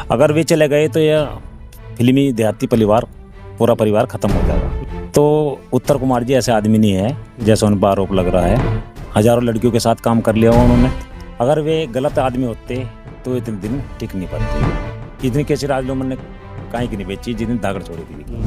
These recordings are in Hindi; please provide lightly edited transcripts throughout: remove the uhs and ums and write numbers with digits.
अगर वे चले गए तो यह फिल्मी देहाती परिवार पूरा परिवार खत्म हो जाएगा। तो उत्तर कुमार जी ऐसे आदमी नहीं है जैसा उन पर आरोप लग रहा है। हजारों लड़कियों के साथ काम कर लिया उन्होंने। अगर वे गलत आदमी होते तो इतने दिन टिक नहीं पाते। इतनी कैसे आज लोगों ने काहे की नहीं बेची जितनी धागड़ छोड़ी थी।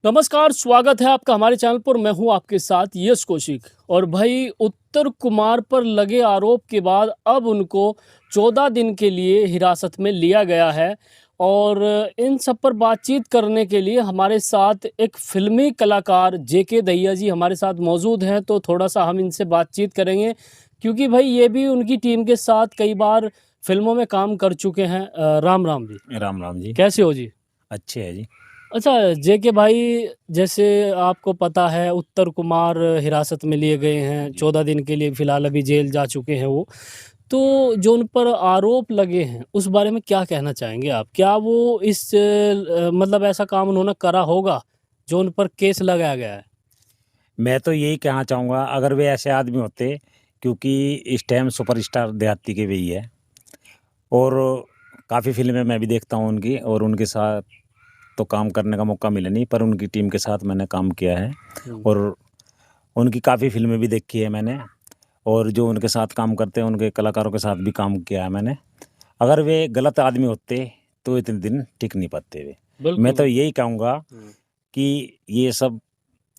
नमस्कार, स्वागत है आपका हमारे चैनल पर। मैं हूं आपके साथ यश कौशिक। और भाई, उत्तर कुमार पर लगे आरोप के बाद अब उनको 14 दिन के लिए हिरासत में लिया गया है। और इन सब पर बातचीत करने के लिए हमारे साथ एक फिल्मी कलाकार जेके दहिया जी हमारे साथ मौजूद हैं। तो थोड़ा सा हम इनसे बातचीत करेंगे, क्योंकि भाई ये भी उनकी टीम के साथ कई बार फिल्मों में काम कर चुके हैं। राम राम जी। राम राम जी। कैसे हो जी? अच्छे है जी। अच्छा जेके भाई, जैसे आपको पता है उत्तर कुमार हिरासत में लिए गए हैं 14 दिन के लिए। फिलहाल अभी जेल जा चुके हैं वो। तो जो उन पर आरोप लगे हैं उस बारे में क्या कहना चाहेंगे आप? क्या वो मतलब ऐसा काम उन्होंने करा होगा जो उन पर केस लगाया गया है? मैं तो यही कहना चाहूँगा, अगर वे ऐसे आदमी होते, क्योंकि इस टाइम सुपरस्टार देहाती के वही है और काफ़ी फिल्में मैं भी देखता हूँ उनकी, और उनके साथ तो काम करने का मौका मिला नहीं, पर उनकी टीम के साथ मैंने काम किया है और उनकी काफ़ी फिल्में भी देखी है मैंने। और जो उनके साथ काम करते हैं उनके कलाकारों के साथ भी काम किया है मैंने। अगर वे गलत आदमी होते तो इतने दिन टिक नहीं पाते वे। मैं तो यही कहूँगा कि ये सब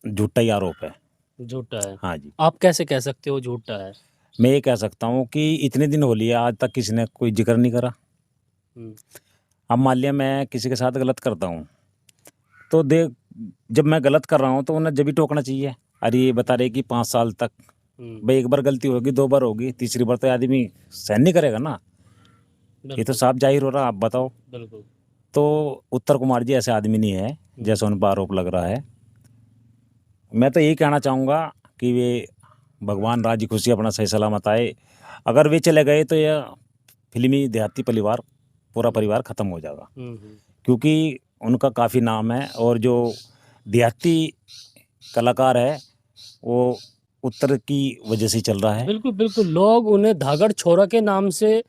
झूठा ही आरोप है। झूठा है? हाँ जी। आप कैसे कह सकते हो झूठा है? मैं ये कह सकता हूँ कि इतने दिन हो लिया आज तक किसी ने कोई जिक्र नहीं करा। अब मान लिया मैं किसी के साथ गलत करता हूँ तो जब मैं गलत कर रहा हूँ तो उन्हें जब भी टोकना चाहिए। अरे ये बता रहे कि 5 साल तक, भाई एक बार गलती होगी, 2 बार होगी, तीसरी बार तो आदमी सहन नहीं करेगा ना। ये तो साफ जाहिर हो रहा, आप बताओ। बिल्कुल। तो उत्तर कुमार जी ऐसे आदमी नहीं है जैसा उन पर आरोप लग रहा है। मैं तो यही कहना चाहूँगा कि वे भगवान राजी खुशी अपना सही सलामत आए। अगर वे चले गए तो यह फिल्मी देहाती परिवार पूरा परिवार ख़त्म हो जाएगा, क्योंकि उनका काफ़ी नाम है। और जो देहाती कलाकार है वो उत्तर की वजह से चल रहा है। बिल्कुल बिल्कुल। लोग उन्हें धागड़ छोरा के नाम से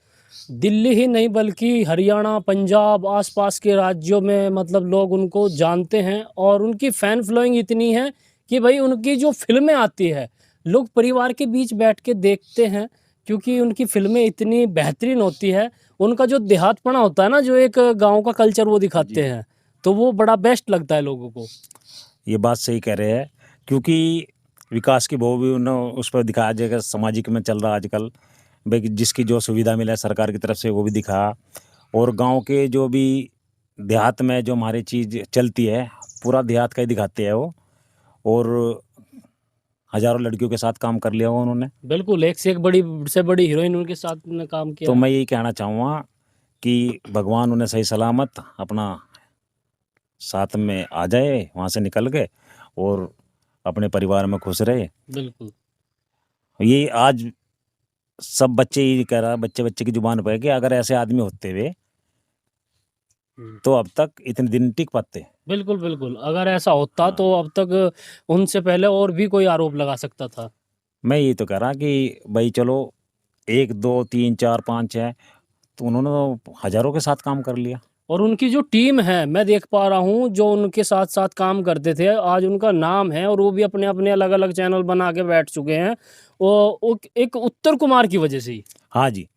दिल्ली ही नहीं बल्कि हरियाणा, पंजाब, आसपास के राज्यों में मतलब लोग उनको जानते हैं। और उनकी फ़ैन फॉलोइंग इतनी है कि भाई उनकी जो फिल्में आती है लोग परिवार के बीच बैठ के देखते हैं, क्योंकि उनकी फिल्में इतनी बेहतरीन होती है। उनका जो देहातपना होता है ना, जो एक गांव का कल्चर वो दिखाते हैं, तो वो बड़ा बेस्ट लगता है लोगों को। ये बात सही कह रहे हैं, क्योंकि विकास की वो भी उन्होंने उस पर दिखाया जाएगा। सामाजिक में चल रहा आजकल, भाई जिसकी जो सुविधा मिला सरकार की तरफ से वो भी दिखा। और गांव के जो भी देहात में जो हमारी चीज़ चलती है पूरा देहात का ही दिखाते हैं वो। और हजारों लड़कियों के साथ काम कर लिया हुआ उन्होंने। बिल्कुल, एक से एक बड़ी हीरोइन उनके साथ ने काम किया तो है। मैं यही कहना चाहूँगा कि भगवान उन्हें सही सलामत अपना साथ में आ जाए वहाँ से निकल के, और अपने परिवार में खुश रहे। बिल्कुल। ये आज सब बच्चे ही कह रहा, बच्चे बच्चे की जुबान पे है कि अगर ऐसे आदमी होते हुए तो अब तक इतने दिन टिक पाते। बिल्कुल बिल्कुल। अगर ऐसा होता तो अब तक उनसे पहले और भी कोई आरोप लगा सकता था। मैं ये तो कह रहा कि भाई चलो 1 2 3 4 5 है, तो उन्होंने तो हजारों के साथ काम कर लिया। और उनकी जो टीम है मैं देख पा रहा हूँ, जो उनके साथ साथ काम करते थे, आज उनका नाम है और वो भी अपने अपने अलग अलग चैनल बना के बैठ चुके हैं। वो एक उत्तर कुमार की वजह से ही। हाँ जी।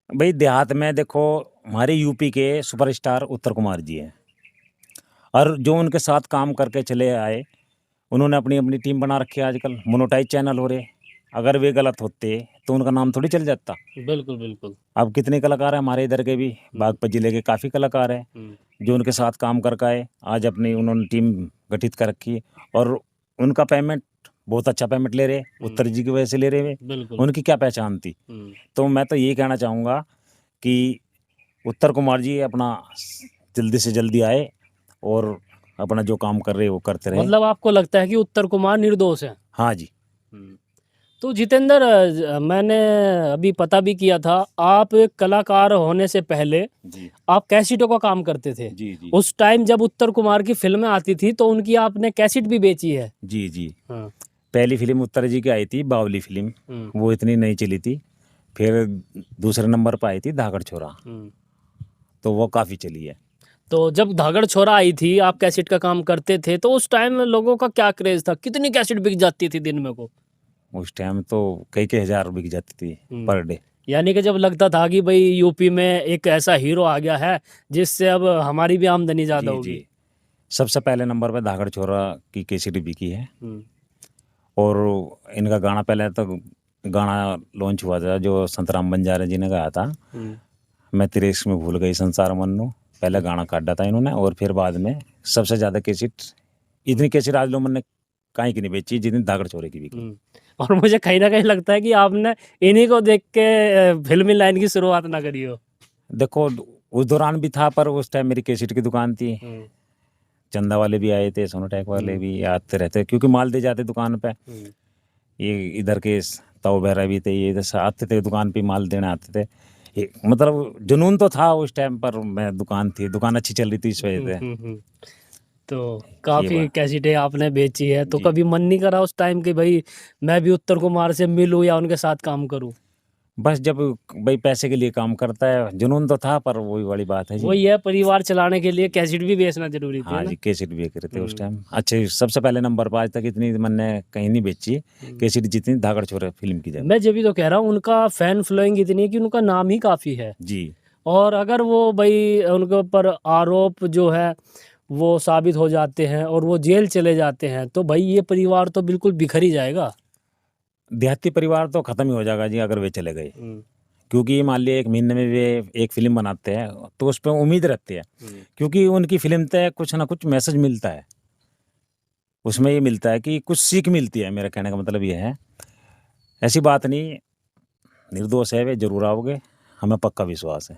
भाई देहात में देखो, हमारे यूपी के सुपरस्टार उत्तर कुमार जी हैं, और जो उनके साथ काम करके चले आए उन्होंने अपनी अपनी टीम बना रखी है। आजकल मोनोटाइज चैनल हो रहे। अगर वे गलत होते तो उनका नाम थोड़ी चल जाता। बिल्कुल बिल्कुल। अब कितने कलाकार हैं हमारे इधर के भी, बागपत जिले के काफ़ी कलाकार हैं जो उनके साथ काम करके आए। आज अपनी उन्होंने टीम गठित कर रखी है, और उनका पेमेंट बहुत अच्छा पेमेंट ले रहे, उत्तर जी की वजह से ले रहे वे। उनकी क्या पहचान थी। तो मैं तो यही कहना चाहूँगा कि उत्तर कुमार जी अपना जल्दी से जल्दी आए और अपना जो काम कर रहे वो करते रहे। मतलब आपको लगता है कि उत्तर कुमार निर्दोष है? हाँ जी। तो जितेंद्र, मैंने अभी पता भी किया था, आप एक कलाकार होने से पहले जी आप कैसेटों का काम करते थे। जी जी उस टाइम जब उत्तर कुमार की फिल्में आती थी तो उनकी आपने कैसेट भी बेची है। जी जी। हाँ। पहली फिल्म उत्तर जी की आई थी, बावली फिल्म, वो इतनी नहीं चली थी। फिर दूसरे नंबर पर आई थी धाकड़ छोरा, तो वो काफ़ी चली है। तो जब धागड़ छोरा आई थी, आप कैसेट का काम करते थे, तो उस टाइम में लोगों का क्या क्रेज था? कितनी कैसेट बिक जाती थी दिन में को? उस टाइम तो कई हज़ार बिक जाती थी पर डे। यानी कि जब लगता था कि भाई यूपी में एक ऐसा हीरो आ गया है जिससे अब हमारी भी आमदनी ज़्यादा जी होगी। जी, सबसे पहले नंबर पे धाकड़ छोरा की कैसेट बिकी है। और इनका गाना पहले तो गाना लॉन्च हुआ था जो संतराम बंजारे जी ने गाया था, मैं तेरे इश्क में भूल गई संसार मन्नू। पहले गाना काटा था इन्होंने, और फिर बाद में सबसे ज़्यादा कैसेट, इतनी कैसेट आज लोगों ने कहीं की नहीं बेची जितनी धाकड़ छोरे की बिकी। और मुझे कहीं ना कहीं लगता है कि आपने इन्हीं को देख के फिल्मी लाइन की शुरुआत ना करी हो। देखो उस दौरान भी था, पर उस टाइम मेरी कैसेट की दुकान थी, चंदा वाले भी आए थे, सोनोटेक वाले भी आते रहते, क्योंकि माल दे जाते दुकान पे। ये इधर के ताऊ बहरा भी थे, ये इधर से आते थे दुकान पे माल देने आते थे। ये मतलब जुनून तो था उस टाइम पर, मैं दुकान थी, दुकान अच्छी चल रही थी इस वजह से। तो काफ़ी बात। कैसेटें आपने बेची है, तो जी। कभी मन नहीं करा उस टाइम कि भाई मैं भी उत्तर कुमार से मिलूं या उनके साथ काम करूं? बस जब भाई पैसे के लिए काम करता है, जुनून तो था, पर वही वाली बात है जी। वही है, परिवार चलाने के लिए कैसेट भी बेचना जरूरी थी हाँ ना। जी, कैसेट भी करे थे उस टाइम अच्छे, सबसे पहले नंबर पर। आज तक इतनी मैंने कहीं नहीं बेची कैसेट जितनी धाकड़ छोरे फिल्म की। जब मैं जब भी तो कह रहा हूँ, उनका फैन फॉलोइंग इतनी है कि उनका नाम ही काफ़ी है। जी और अगर वो भाई उनके ऊपर आरोप जो है वो साबित हो जाते हैं और वो जेल चले जाते हैं, तो भाई ये परिवार तो बिल्कुल बिखर ही जाएगा। देहाती परिवार तो खत्म ही हो जाएगा जी अगर वे चले गए, क्योंकि मान लिया 1 महीने में वे एक फिल्म बनाते हैं तो उस पर उम्मीद रहती है, क्योंकि उनकी फिल्म तय कुछ ना कुछ मैसेज मिलता है, उसमें ये मिलता है कि कुछ सीख मिलती है। मेरा कहने का मतलब ये है, ऐसी बात नहीं, निर्दोष है वे, जरूर आओगे, हमें पक्का विश्वास है।